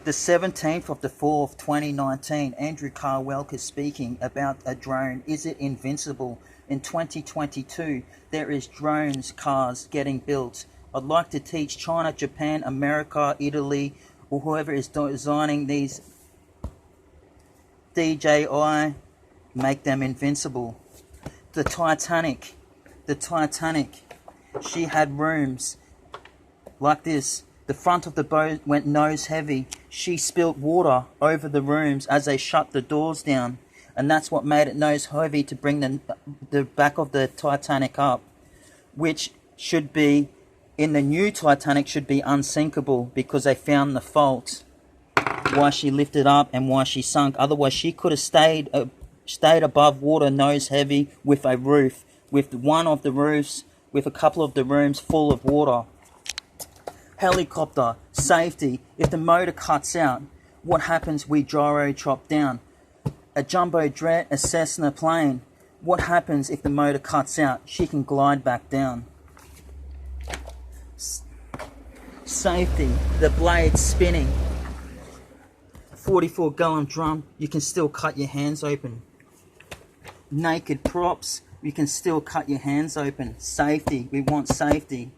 The 17th of the 4th, 2019, Andrew Carwelk is speaking about a drone. Is it invincible? In 2022, there is drones cars getting built. I'd like to teach China, Japan, America, Italy, or whoever is designing these DJI, make them invincible. The Titanic, she had rooms like this. The front of the boat went nose heavy. She spilt water over the rooms as they shut the doors down. And that's what made it nose heavy to bring the back of the Titanic up. Which should be, in the new Titanic, should be unsinkable because they found the fault. Why she lifted up and why she sunk. Otherwise she could have stayed above water nose heavy with a roof. With one of the roofs, with a couple of the rooms full of water. Helicopter, safety. If the motor cuts out, what happens? We gyro chop down. A jumbo jet, a Cessna plane. What happens if the motor cuts out? She can glide back down. Safety, the blade spinning. 44-gallon drum, you can still cut your hands open. Naked props, you can still cut your hands open. Safety, we want safety.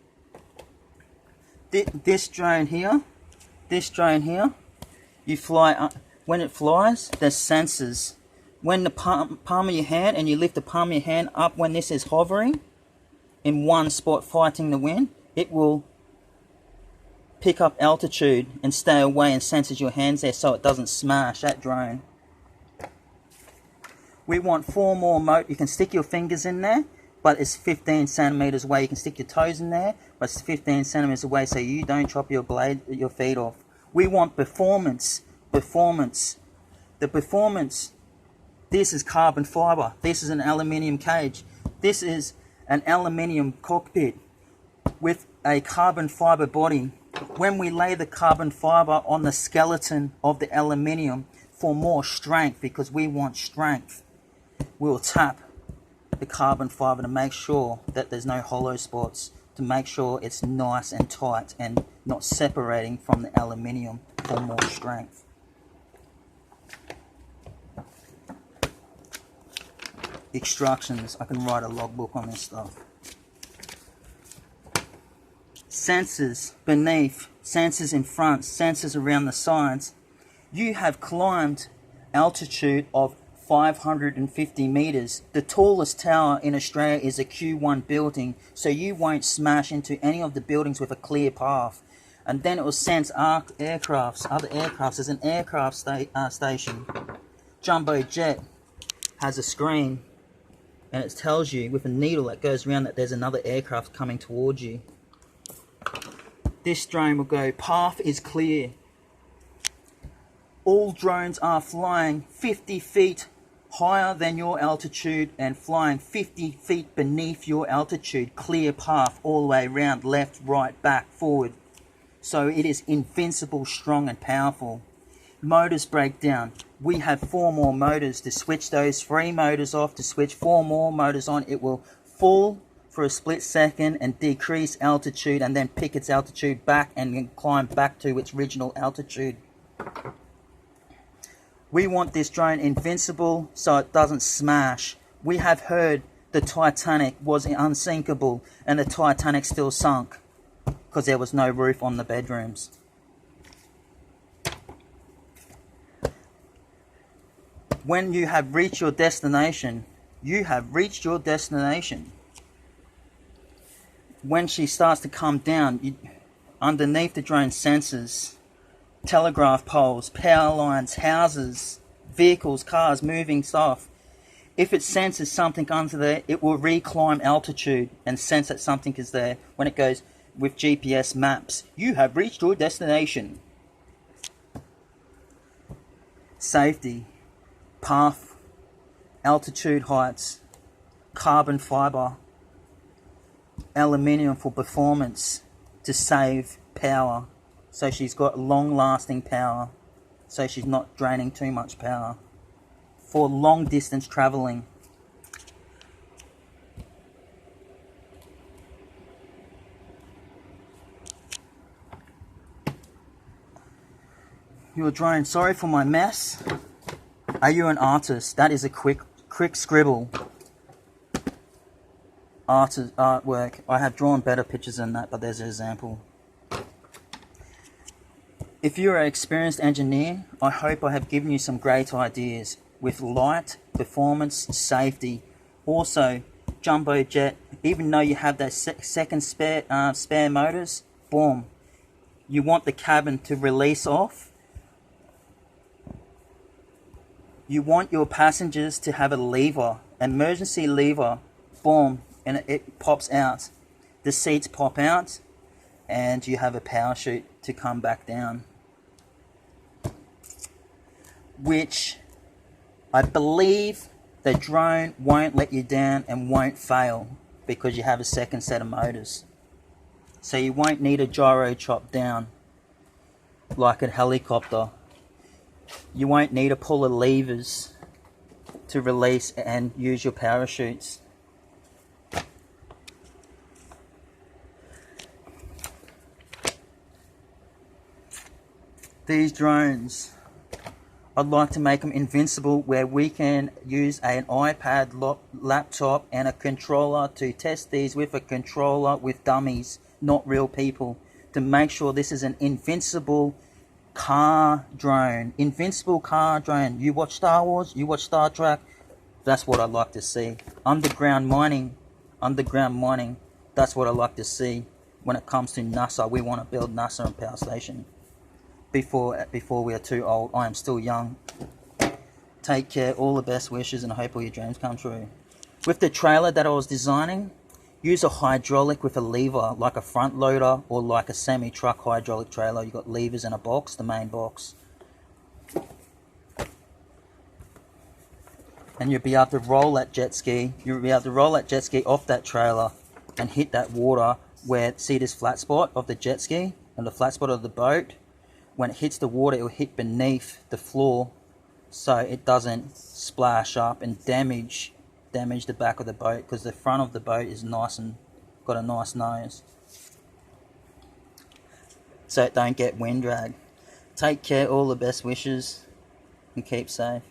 This drone here, you fly, when it flies, there's sensors. When the palm of your hand, and you lift the palm of your hand up when this is hovering, in one spot fighting the wind, it will pick up altitude and stay away and senses your hands there so it doesn't smash that drone. We want 4 more motors. You can stick your fingers in there, but it's 15 centimeters away. You can stick your toes in there, but it's 15 centimeters away so you don't chop your feet off. We want performance. The performance, this is carbon fiber. This is an aluminium cage. This is an aluminium cockpit with a carbon fiber body. When we lay the carbon fiber on the skeleton of the aluminium for more strength, because we want strength, we'll tap the carbon fiber to make sure that there's no hollow spots, to make sure it's nice and tight and not separating from the aluminium for more strength. Instructions, I can write a logbook on this stuff. Sensors beneath, sensors in front, sensors around the sides. You have climbed altitude of 550 meters. The tallest tower in Australia is a Q1 building, so you won't smash into any of the buildings with a clear path. And then it will sense other aircrafts. There's an aircraft station. Jumbo jet has a screen, and it tells you with a needle that goes around that there's another aircraft coming towards you. This drone will go, path is clear. All drones are flying 50 feet higher than your altitude and flying 50 feet beneath your altitude. Clear path all the way around, left, right, back, forward. So it is invincible, strong and powerful. Motors break down. We have 4 more motors to switch those 3 motors off, to switch 4 more motors on. It will fall for a split second and decrease altitude and then pick its altitude back and then climb back to its original altitude. We want this drone invincible so it doesn't smash. We have heard the Titanic was unsinkable and the Titanic still sunk because there was no roof on the bedrooms. When you have reached your destination, you have reached your destination. When she starts to come down, underneath the drone sensors, telegraph poles, power lines, houses, vehicles, cars, moving stuff. If it senses something under there, it will reclimb altitude and sense that something is there. When it goes with GPS maps, you have reached your destination. Safety, path, altitude heights, carbon fiber, aluminium for performance to save power. So she's got long-lasting power, so she's not draining too much power for long distance traveling. Your drone, sorry for my mess. Are you an artist? That is a quick scribble. Artwork. I have drawn better pictures than that, but there's an example. If you're an experienced engineer, I hope I have given you some great ideas with light, performance, safety. Also, jumbo jet, even though you have that second spare motors, boom. You want the cabin to release off. You want your passengers to have a lever, emergency lever, boom, and it pops out. The seats pop out, and you have a parachute to come back down. Which I believe the drone won't let you down and won't fail because you have a second set of motors. So you won't need a gyro chop down like a helicopter. You won't need to pull the levers to release and use your parachutes. These drones, I'd like to make them invincible where we can use an iPad, laptop and a controller to test these with a controller with dummies, not real people, to make sure this is an invincible car drone. Invincible car drone. You watch Star Wars, you watch Star Trek, that's what I'd like to see. Underground mining, that's what I'd like to see when it comes to NASA. We want to build NASA and Power Station. Before we are too old. I am still young. Take care, all the best wishes, and I hope all your dreams come true. With the trailer that I was designing, use a hydraulic with a lever, like a front loader or like a semi-truck hydraulic trailer. You got levers in a box, the main box. And you'll be able to roll that jet ski. You'll be able to roll that jet ski off that trailer and hit that water where, see this flat spot of the jet ski and the flat spot of the boat? When it hits the water, it will hit beneath the floor so it doesn't splash up and damage the back of the boat, because the front of the boat is nice and got a nice nose, so it don't get wind drag. Take care, all the best wishes, and keep safe.